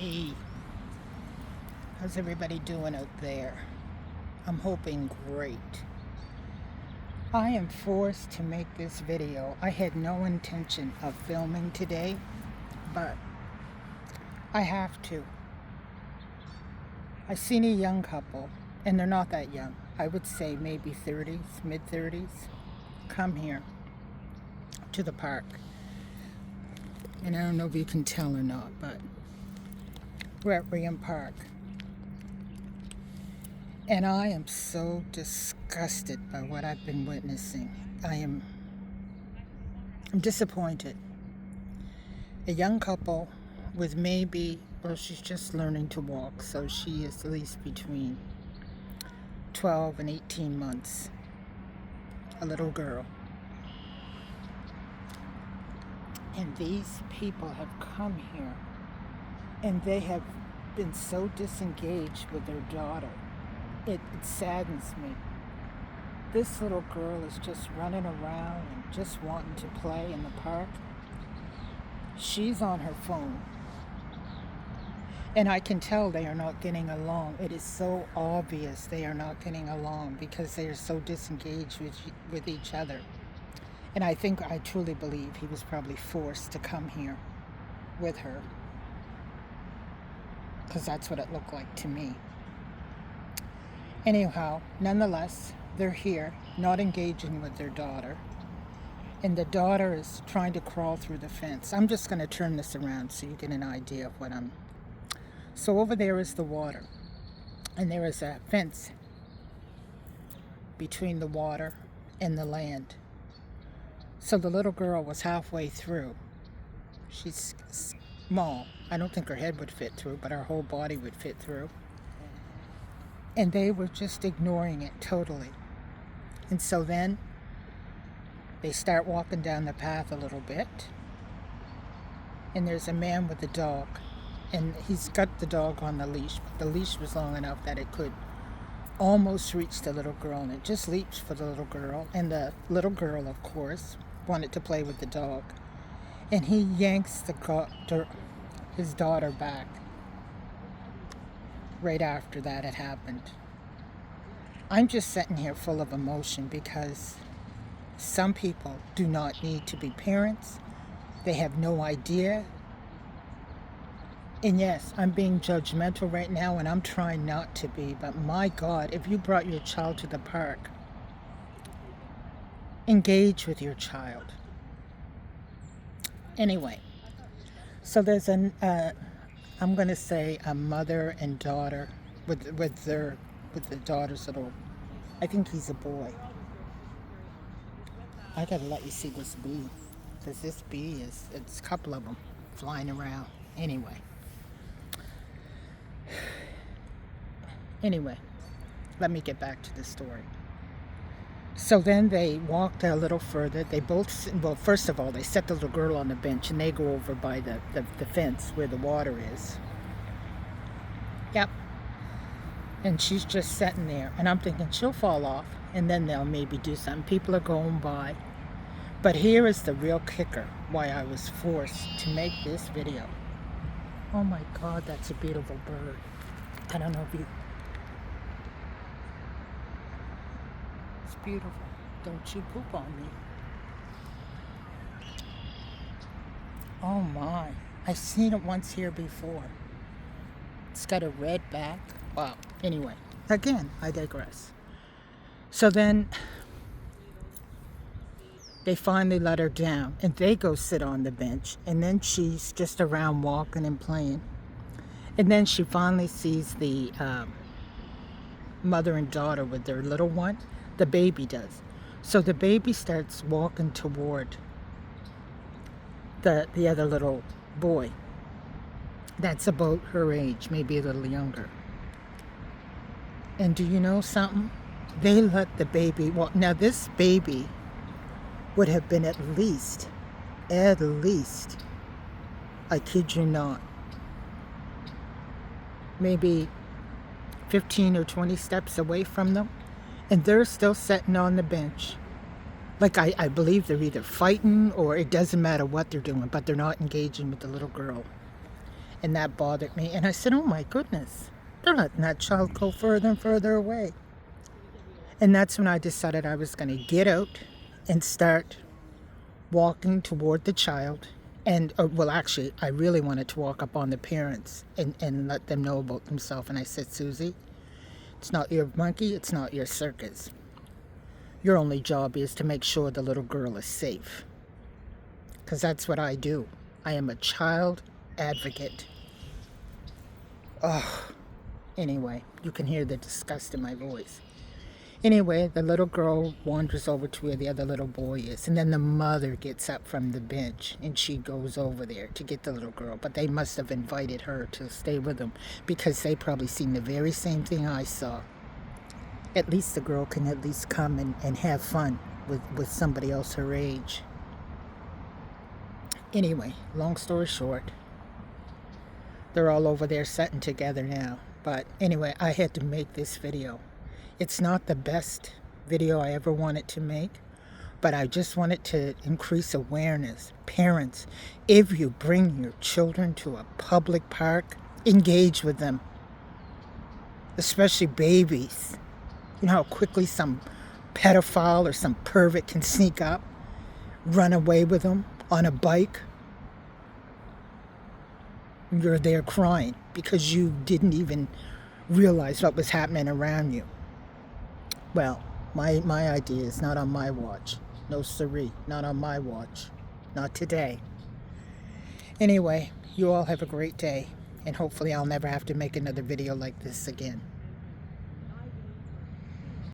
Hey, how's everybody doing out there? I'm hoping great. I am forced to make this video. I had no intention of filming today, but I have to. I seen a young couple, and they're not that young. I would say maybe 30s, mid 30s, come here to the park. And I don't know if you can tell or not, but we're at Reham Park. And I am so disgusted by what I've been witnessing. I'm disappointed. A young couple with she's just learning to walk, so she is at least between 12 and 18 months. A little girl. And these people have come here, and they have been so disengaged with their daughter. It saddens me. This little girl is just running around and just wanting to play in the park. She's on her phone. And I can tell they are not getting along. It is so obvious they are not getting along because they are so disengaged with each other. And I truly believe he was probably forced to come here with her, because that's what it looked like to me. Anyhow, nonetheless, they're here, not engaging with their daughter. And the daughter is trying to crawl through the fence. I'm just going to turn this around so you get an idea of what I'm... So over there is the water. And there is a fence between the water and the land. So the little girl was halfway through. She's small. I don't think her head would fit through, but her whole body would fit through. And they were just ignoring it totally. And so then they start walking down the path a little bit. And there's a man with a dog. And he's got the dog on the leash. But the leash was long enough that it could almost reach the little girl. And it just leaps for the little girl. And the little girl, of course, wanted to play with the dog. And he yanks his daughter back. Right after that had happened. I'm just sitting here full of emotion because some people do not need to be parents. They have no idea. And yes, I'm being judgmental right now, and I'm trying not to be, but my God, if you brought your child to the park, engage with your child. Anyway, so there's I'm going to say a mother and daughter with the daughter's little, I think he's a boy. I got to let you see this bee, because this bee it's a couple of them flying around. Anyway, let me get back to the story. So then they walked a little further. First of all, they set the little girl on the bench, and they go over by the fence where the water is. Yep. And she's just sitting there. And I'm thinking she'll fall off, and then they'll maybe do something. People are going by. But here is the real kicker, why I was forced to make this video. Oh my God, that's a beautiful bird. I don't know if you... It's beautiful. Don't you poop on me. Oh my. I've seen it once here before. It's got a red back. Wow. Anyway, again, I digress. So then they finally let her down, and they go sit on the bench, and then she's just around walking and playing. And then she finally sees the mother and daughter with their little one. The baby does. So the baby starts walking toward the other little boy. That's about her age, maybe a little younger. And do you know something? They let the baby walk. Now this baby would have been at least, I kid you not, maybe 15 or 20 steps away from them. And they're still sitting on the bench. Like I believe they're either fighting or it doesn't matter what they're doing, but they're not engaging with the little girl. And that bothered me. And I said, oh my goodness, they're letting that child go further and further away. And that's when I decided I was going to get out and start walking toward the child. And, well, actually, I really wanted to walk up on the parents and let them know about themselves. And I said, Susie, it's not your monkey, it's not your circus. Your only job is to make sure the little girl is safe. Because that's what I do. I am a child advocate. Oh, anyway, you can hear the disgust in my voice. Anyway, the little girl wanders over to where the other little boy is. And then the mother gets up from the bench and she goes over there to get the little girl. But they must have invited her to stay with them because they probably seen the very same thing I saw. At least the girl can at least come and have fun with somebody else her age. Anyway, long story short, they're all over there sitting together now. But anyway, I had to make this video. It's not the best video I ever wanted to make, but I just wanted to increase awareness. Parents, if you bring your children to a public park, engage with them, especially babies. You know how quickly some pedophile or some pervert can sneak up, run away with them on a bike. You're there crying because you didn't even realize what was happening around you. Well, my idea is not on my watch. No siree, not on my watch. Not today. Anyway, you all have a great day, and hopefully I'll never have to make another video like this again.